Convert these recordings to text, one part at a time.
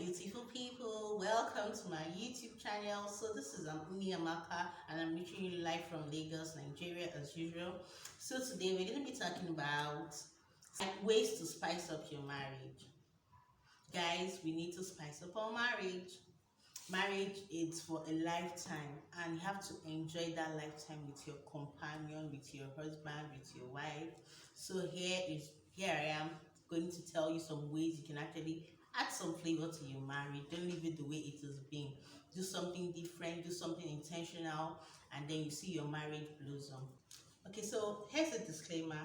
beautiful people, welcome to my YouTube channel. So this is Nneamaka and I'm reaching you live from Lagos, Nigeria as usual. So today we're going to be talking about ways to spice up your marriage. Guys, we need to spice up our marriage. Marriage is for a lifetime and you have to enjoy that lifetime with your companion, with your husband, with your wife. So here I am going to tell you some ways you can actually add some flavor to your marriage. Don't leave it the way it has been. Do something different, do something intentional, and then you see your marriage blossom. Okay, so here's a disclaimer.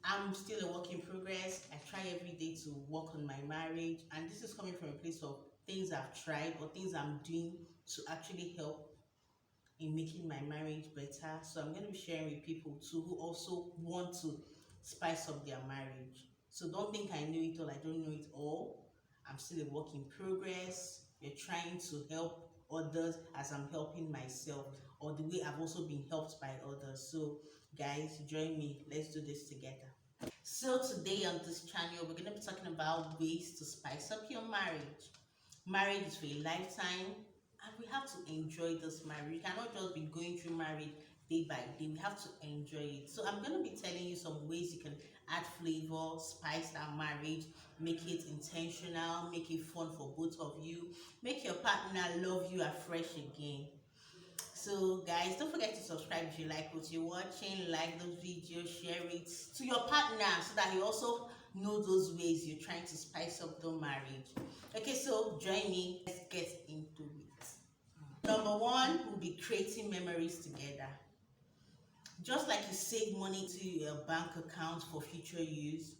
I'm still a work in progress. I try every day to work on my marriage, and this is coming from a place of things I've tried or things I'm doing to actually help in making my marriage better. So I'm going to be sharing with people too who also want to spice up their marriage. So don't think I know it all. I don't know it all. I'm still a work in progress. We're trying to help others as I'm helping myself, or the way I've also been helped by others. So guys, join me. Let's do this together. So today on this channel, we're going to be talking about ways to spice up your marriage. Marriage is for a lifetime and we have to enjoy this marriage. We cannot just be going through marriage day by day. We have to enjoy it. So I'm going to be telling you some ways you can add flavor, spice that marriage, make it intentional, make it fun for both of you, make your partner love you afresh again. So guys, don't forget to subscribe if you like what you're watching, like the video, share it to your partner so that you also know those ways you're trying to spice up the marriage. Okay, so join me. Let's get into it. Number one will be creating memories together. Just like you save money to your bank account for future use,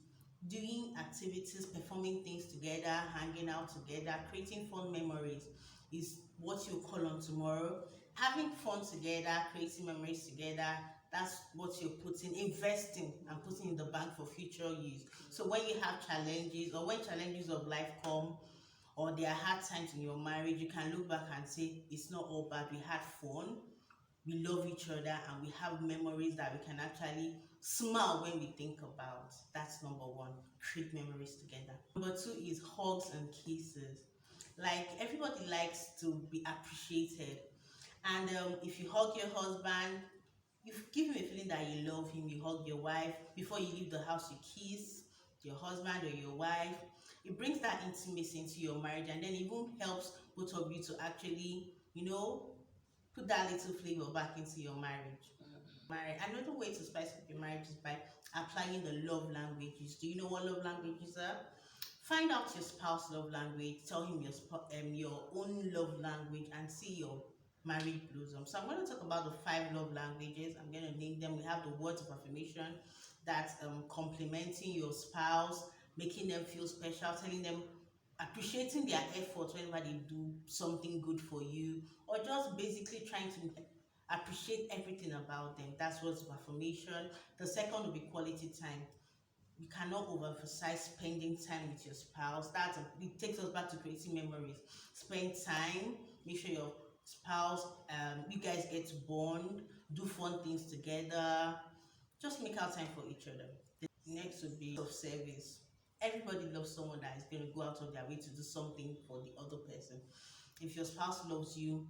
doing activities, performing things together, hanging out together, creating fun memories is what you call on tomorrow. Having fun together, creating memories together, that's what you're investing and putting in the bank for future use. So when you have challenges or when challenges of life come or there are hard times in your marriage, you can look back and say, it's not all bad, we had fun, we love each other, and we have memories that we can actually smile when we think about. That's number one, create memories together. Number two is hugs and kisses. Like, everybody likes to be appreciated. And if you hug your husband, you give him a feeling that you love him. You hug your wife. Before you leave the house, you kiss your husband or your wife. It brings that intimacy into your marriage, and then it even helps both of you to actually, put that little flavor back into your marriage. Another way to spice up your marriage is by applying the love languages. Do you know what love languages are? Find out your spouse's love language. Tell him your own love language and see your marriage blossom. So I'm going to talk about the 5 love languages. I'm going to name them. We have the words of affirmation, that's complimenting your spouse, making them feel special, telling them, appreciating their effort whenever they do something good for you, or just basically trying to appreciate everything about them. That's words of affirmation. The second will be quality time. You cannot overemphasize spending time with your spouse. It takes us back to creating memories. Spend time, make sure your spouse, you guys get to bond, do fun things together, just make out time for each other. The next would be of service. Everybody loves someone that is going to go out of their way to do something for the other person. If your spouse loves you,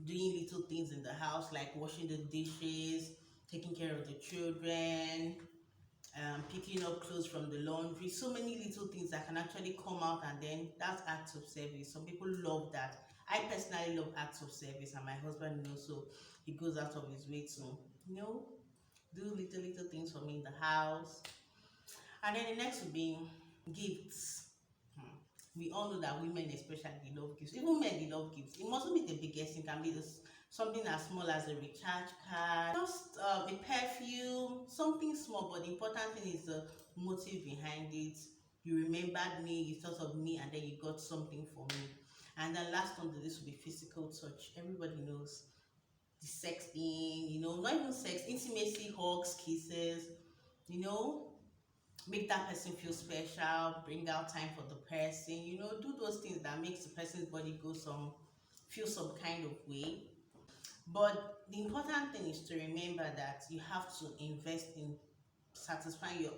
doing little things in the house like washing the dishes, taking care of the children, picking up clothes from the laundry, so many little things that can actually come out, and then that's acts of service. Some people love that. I personally love acts of service, and my husband knows, so he goes out of his way to, do little things for me in the house. And then the next would be gifts. We all know that women especially love gifts. Even men, they love gifts. It mustn't be the biggest. It can be something as small as a recharge card, just a perfume, something small. But the important thing is the motive behind it. You remembered me, you thought of me, and then you got something for me. And then last on the list will be physical touch. Everybody knows the sex thing, not even sex, intimacy, hugs, kisses, make that person feel special, bring out time for the person, do those things that makes the person's body feel some kind of way. But the important thing is to remember that you have to invest in satisfying your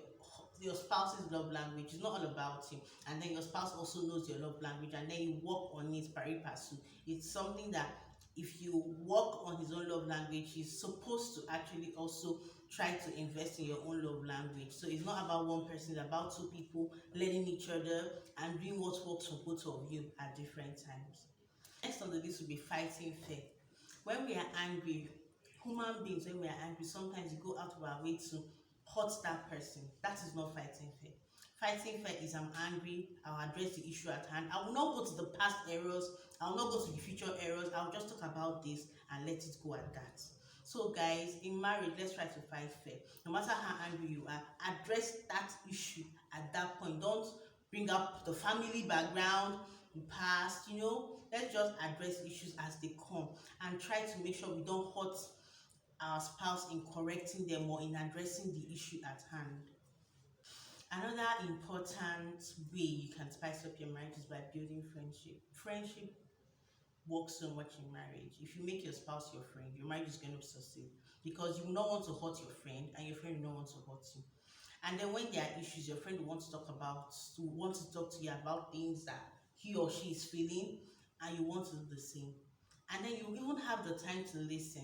your spouse's love language. It's not all about you, and then your spouse also knows your love language, and then you work on it pari passu. It's something that if you work on his own love language, he's supposed to actually also try to invest in your own love language. So it's not about one person, it's about two people learning each other and doing what works for both of you at different times. Next on the list will be fighting fair. When we are angry, human beings, when we are angry, sometimes we go out of our way to hurt that person. That is not fighting fair. Fighting fair is I'm angry, I'll address the issue at hand. I will not go to the past errors, I will not go to the future errors. I'll just talk about this and let it go at that. So guys, in marriage, let's try to fight fair. No matter how angry you are, address that issue at that point. Don't bring up the family background, the past, let's just address issues as they come and try to make sure we don't hurt our spouse in correcting them or in addressing the issue at hand. Another important way you can spice up your marriage is by building friendship. Friendship works so much in marriage. If you make your spouse your friend, your marriage is going to succeed because you will not want to hurt your friend and your friend will not want to hurt you. And then when there are issues, your friend will want to talk to you about things that he or she is feeling, and you want to do the same. And then you even have the time to listen.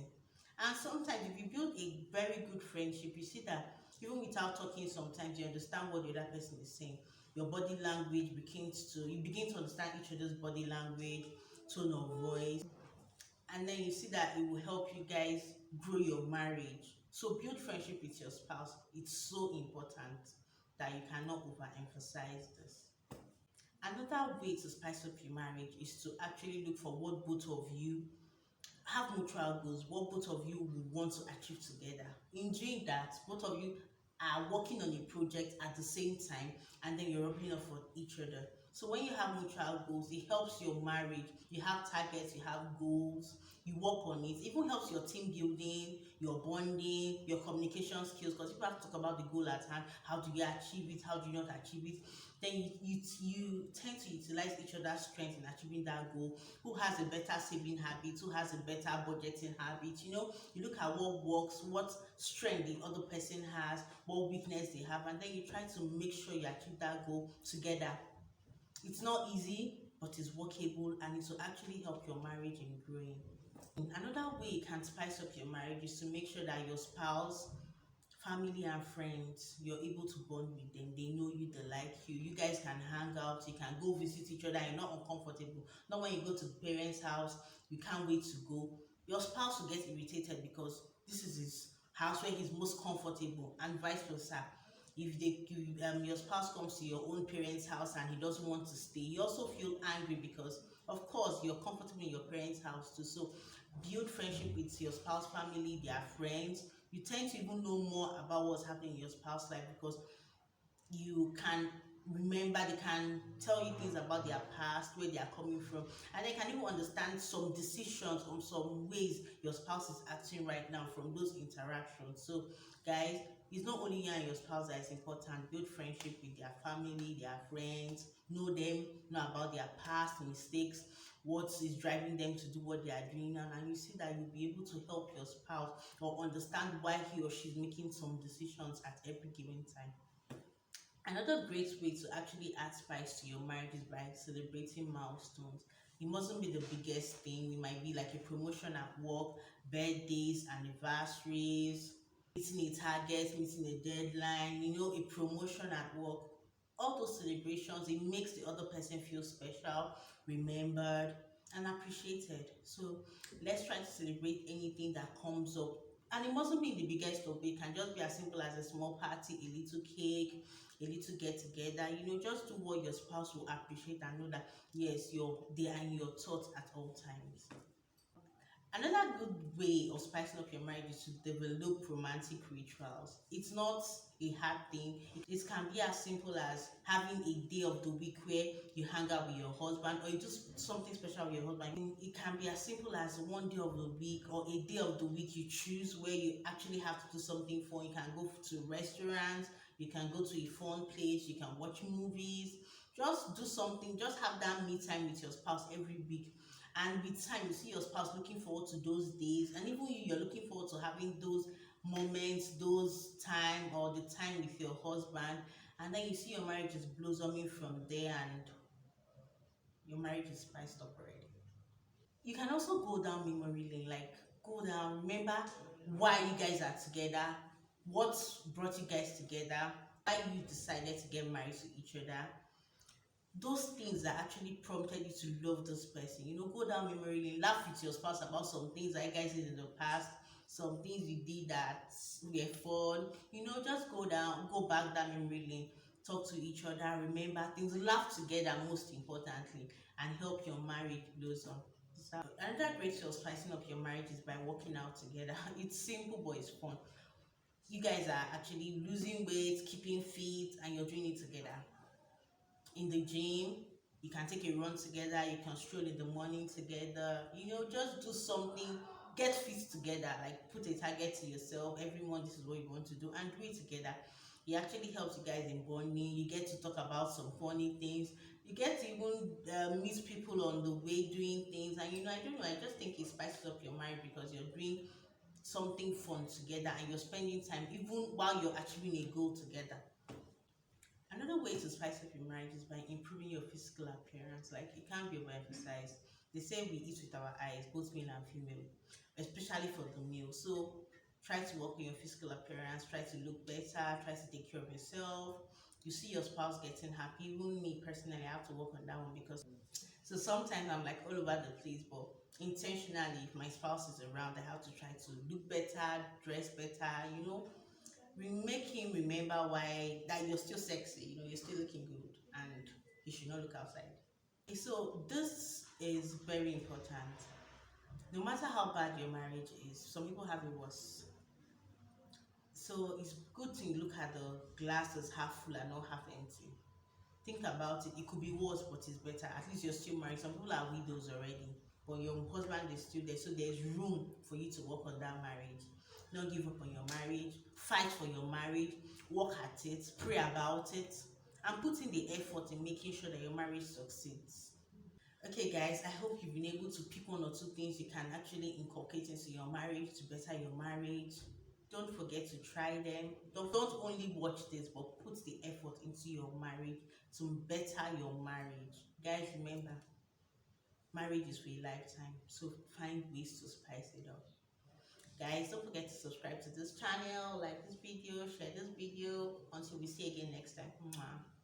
And sometimes if you build a very good friendship, you see that even without talking, sometimes you understand what the other person is saying. Your body language you begin to understand each other's body language, tone of voice, and then you see that it will help you guys grow your marriage. So build friendship with your spouse. It's so important that you cannot overemphasize this. Another way to spice up your marriage is to actually look for what both of you have mutual goals, what both of you will want to achieve together. In doing that, both of you are working on a project at the same time, and then you're opening up for each other. So when you have mutual goals, it helps your marriage. You have targets, you have goals, you work on it. It even helps your team building, your bonding, your communication skills, because people have to talk about the goal at hand. How do you achieve it? How do you not achieve it? Then you tend to utilize each other's strength in achieving that goal. Who has a better saving habit? Who has a better budgeting habit? You look at what works, what strength the other person has, what weakness they have, and then you try to make sure you achieve that goal together. It's not easy, but it's workable, and it will actually help your marriage in growing. Another way you can spice up your marriage is to make sure that your spouse, family and friends, you're able to bond with them. They know you, they like you. You guys can hang out, you can go visit each other, you're not uncomfortable. Not when you go to the parents' house, you can't wait to go. Your spouse will get irritated because this is his house where he's most comfortable, and vice versa. If your spouse comes to your own parents' house and he doesn't want to stay, you also feel angry because, of course, you're comfortable in your parents' house too. So build friendship with your spouse family, their friends. You tend to even know more about what's happening in your spouse's life because you can remember, they can tell you things about their past, where they are coming from, and they can even understand some decisions or some ways your spouse is acting right now from those interactions. So guys, it's not only you and your spouse that is important. Build friendship with their family, their friends, know them, know about their past mistakes, what is driving them to do what they are doing now, and you see that you'll be able to help your spouse or understand why he or she is making some decisions at every given time. Another great way to actually add spice to your marriage is by celebrating milestones. It mustn't be the biggest thing. It might be like a promotion at work, birthdays, anniversaries, meeting a target, meeting a deadline, a promotion at work. All those celebrations, it makes the other person feel special, remembered, and appreciated. So let's try to celebrate anything that comes up. And it mustn't be the biggest of it. It can just be as simple as a small party, a little cake, a little get together. Just do what your spouse will appreciate and know that yes, they are in your thoughts at all times. Another good way of spicing up your marriage is to develop romantic rituals. It's not a hard thing. It can be as simple as having a day of the week where you hang out with your husband, or you do something special with your husband. It can be as simple as one day of the week or a day of the week you choose where you actually have to do something fun. You can go to restaurants, you can go to a fun place, you can watch movies. Just do something, just have that me time with your spouse every week. And with time, you see your spouse looking forward to those days, and even you're looking forward to having those moments, those time, or the time with your husband. and then you see your marriage is blossoming from there, and your marriage is spiced up already. You can also go down memory lane, like go down, remember why you guys are together, what brought you guys together, why you decided to get married to each other, those things that actually prompted you to love this person. Go down memory lane, laugh with your spouse about some things that you guys did in the past, some things you did that were fun. Just go back down memory lane, talk to each other, remember things, laugh together most importantly, and help your marriage blossom. Another great way of spicing up your marriage is by working out together. It's simple but it's fun. You guys are actually losing weight, keeping fit, and you're doing it together. In the gym, you can take a run together, you can stroll in the morning together, just do something, get fit together, like put a target to yourself. Every month, this is what you want to do, and do it together. It actually helps you guys in bonding. You get to talk about some funny things. You get to even meet people on the way doing things. And I don't know, I just think it spices up your mind because you're doing something fun together and you're spending time even while you're achieving a goal together. Another way to spice up your marriage is by improving your physical appearance. Like, it can't be overemphasized. They say we eat with our eyes, both male and female, especially for the male. So try to work on your physical appearance, try to look better, try to take care of yourself. You see your spouse getting happy. Even me personally, I have to work on that one because so sometimes I'm like all over the place, but intentionally, if my spouse is around, I have to try to look better, dress better, we make him remember why that you're still sexy, you're still looking good, and you should not look outside. So this is very important. No matter how bad your marriage is, some people have it worse. So it's good to look at the glass as half full and not half empty. Think about it. It could be worse, but it's better. At least you're still married. Some people are widows already, but your husband is still there. So there's room for you to work on that marriage. Don't give up on your marriage. Fight for your marriage. Work at it. Pray about it. And put in the effort in making sure that your marriage succeeds. Okay, guys, I hope you've been able to pick one or two things you can actually inculcate into your marriage to better your marriage. Don't forget to try them. Don't only watch this, but put the effort into your marriage to better your marriage. Guys, remember, marriage is for a lifetime, so find ways to spice it up. Guys, don't forget to subscribe to this channel, like this video, share this video. Until we see you again next time. Mwah.